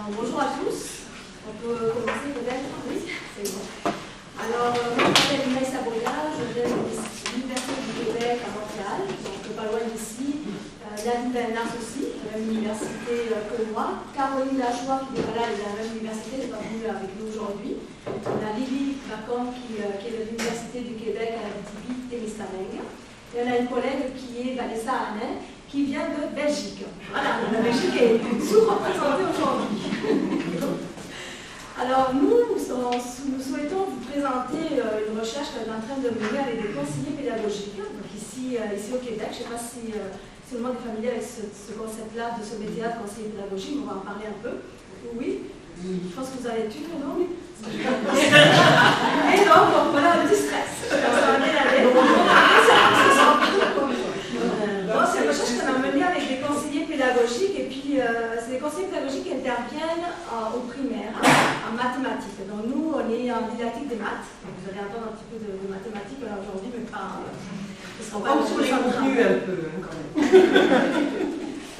Bonjour à tous. On peut commencer peut-être? Oui, c'est bon. Alors, moi je m'appelle Inès Saboya, je viens de l'Université du Québec à Montréal, donc pas loin d'ici. Nadine Bernard aussi, à la même université que moi. Caroline Lajoie, qui n'est pas là, elle est à la même université, n'est pas venue avec nous aujourd'hui. On a Lily Bacon, qui est de l'Université du Québec à la Témiscamingue. Et on a une collègue qui est Vanessa Hanin, qui vient de Belgique. Voilà, la Belgique est sous-représentée aujourd'hui. Alors, nous souhaitons vous présenter une recherche qu'on est en train de mener avec des conseillers pédagogiques, donc ici au Québec. Je ne sais pas si tout le monde est familier avec ce concept-là, de ce métier de conseiller pédagogique, on va en parler un peu. Oui? Je pense que vous avez tout le nom. Et donc, voilà, un petit stress. C'est une recherche qu'on a menée avec des conseillers pédagogiques, et puis c'est des conseillers pédagogiques qui interviennent au primaire, en mathématiques. Donc nous, on est en didactique des maths. Donc, vous allez entendre un petit peu de mathématiques aujourd'hui, mais pas... On va sur les contenus un peu, quand même.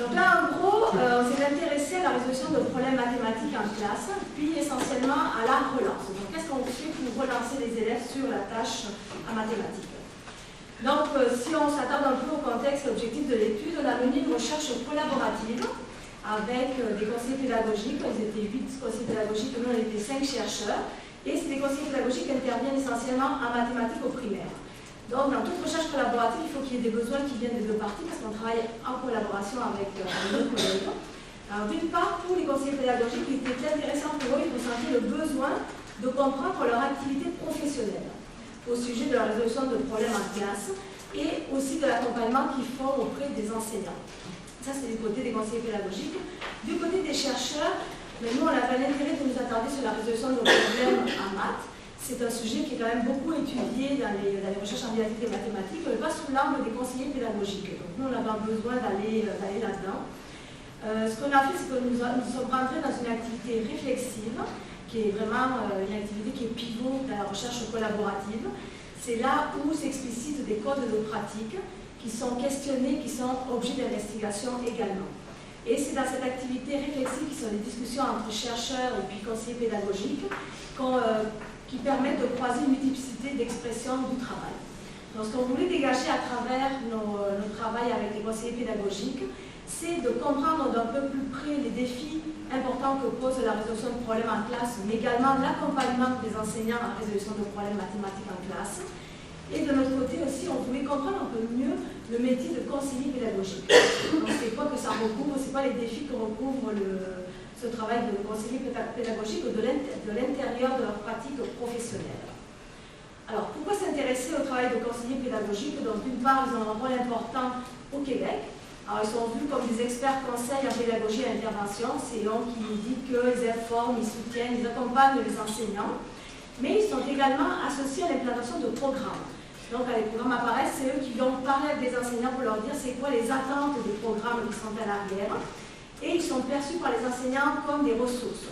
Donc là, en gros, on s'est intéressé à la résolution de problèmes mathématiques en classe, puis essentiellement à la relance. Donc qu'est-ce qu'on fait pour relancer les élèves sur la tâche en mathématiques? Donc, si on s'attarde un peu au contexte et l'objectif de l'étude, on a mené une recherche collaborative avec des conseillers pédagogiques. Ils étaient 8 conseillers pédagogiques, nous on était 5 chercheurs. Et c'est des conseillers pédagogiques qui interviennent essentiellement en mathématiques au primaire. Donc, dans toute recherche collaborative, il faut qu'il y ait des besoins qui viennent des deux parties, parce qu'on travaille en collaboration avec nos collègues. Alors, d'une part, pour les conseillers pédagogiques, il était intéressant pour eux, ils ressentaient le besoin de comprendre leur activité professionnelle au sujet de la résolution de problèmes en classe et aussi de l'accompagnement qu'ils font auprès des enseignants. Ça, c'est du côté des conseillers pédagogiques. Du côté des chercheurs, nous, on avait l'intérêt de nous attarder sur la résolution de problèmes en maths. C'est un sujet qui est quand même beaucoup étudié dans les recherches en didactique et mathématiques, mais pas sous l'angle des conseillers pédagogiques. Donc nous, on avait besoin d'aller là-dedans. Ce qu'on a fait, c'est que nous sommes rentrés dans une activité réflexive, qui est vraiment une activité qui est pivot dans la recherche collaborative. C'est là où s'explicitent des codes de pratique qui sont questionnés, qui sont objets d'investigation également. Et c'est dans cette activité réflexive qui sont des discussions entre chercheurs et puis conseillers pédagogiques qui permettent de croiser une multiplicité d'expressions du travail. Donc ce qu'on voulait dégager à travers nos travail avec les conseillers pédagogiques, c'est de comprendre d'un peu plus près les défis importants que pose la résolution de problèmes en classe, mais également l'accompagnement des enseignants en résolution de problèmes mathématiques en classe. Et de notre côté aussi, on voulait comprendre un peu mieux le métier de conseiller pédagogique. Donc c'est quoi que ça recouvre, c'est quoi les défis que recouvre ce travail de conseiller pédagogique de l'intérieur de leur pratique professionnelle. Alors, pourquoi s'intéresser au travail de conseiller pédagogique? Donc, d'une part, ils ont un rôle important au Québec. Alors, ils sont vus comme des experts conseils en pédagogie et intervention. C'est eux qui nous disent qu'ils informent, ils soutiennent, ils accompagnent les enseignants. Mais ils sont également associés à l'implantation de programmes. Donc, quand les programmes apparaissent, c'est eux qui vont parler avec les enseignants pour leur dire c'est quoi les attentes des programmes qui sont à l'arrière. Et ils sont perçus par les enseignants comme des ressources,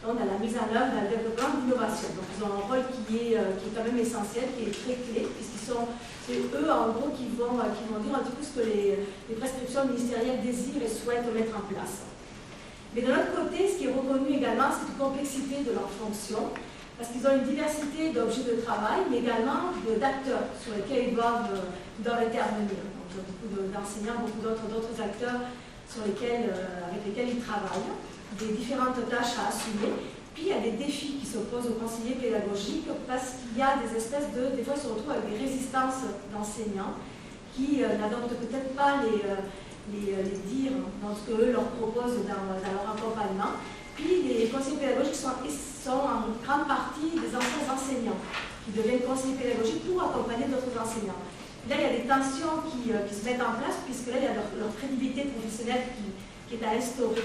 donc dans la mise en œuvre, dans le développement d'innovation. Donc ils ont un rôle qui est quand même essentiel, qui est très clé, puisqu'ils c'est eux en gros qui vont dire un petit peu ce que les prescriptions ministérielles désirent et souhaitent mettre en place. Mais de l'autre côté, ce qui est reconnu également, c'est la complexité de leur fonction, parce qu'ils ont une diversité d'objets de travail, mais également d'acteurs sur lesquels ils doivent intervenir. Donc il y a beaucoup d'enseignants, beaucoup d'autres acteurs avec lesquels ils travaillent, des différentes tâches à assumer. Puis il y a des défis qui s'opposent aux conseillers pédagogiques parce qu'il y a des espèces des fois ils se retrouvent avec des résistances d'enseignants qui n'adoptent peut-être pas les dires dans ce qu'eux leur proposent dans leur accompagnement. Puis les conseillers pédagogiques sont en grande partie des anciens enseignants qui deviennent conseillers pédagogiques pour accompagner d'autres enseignants. Là, il y a des tensions qui se mettent en place, puisque là, il y a leur crédibilité professionnelle qui est à instaurer.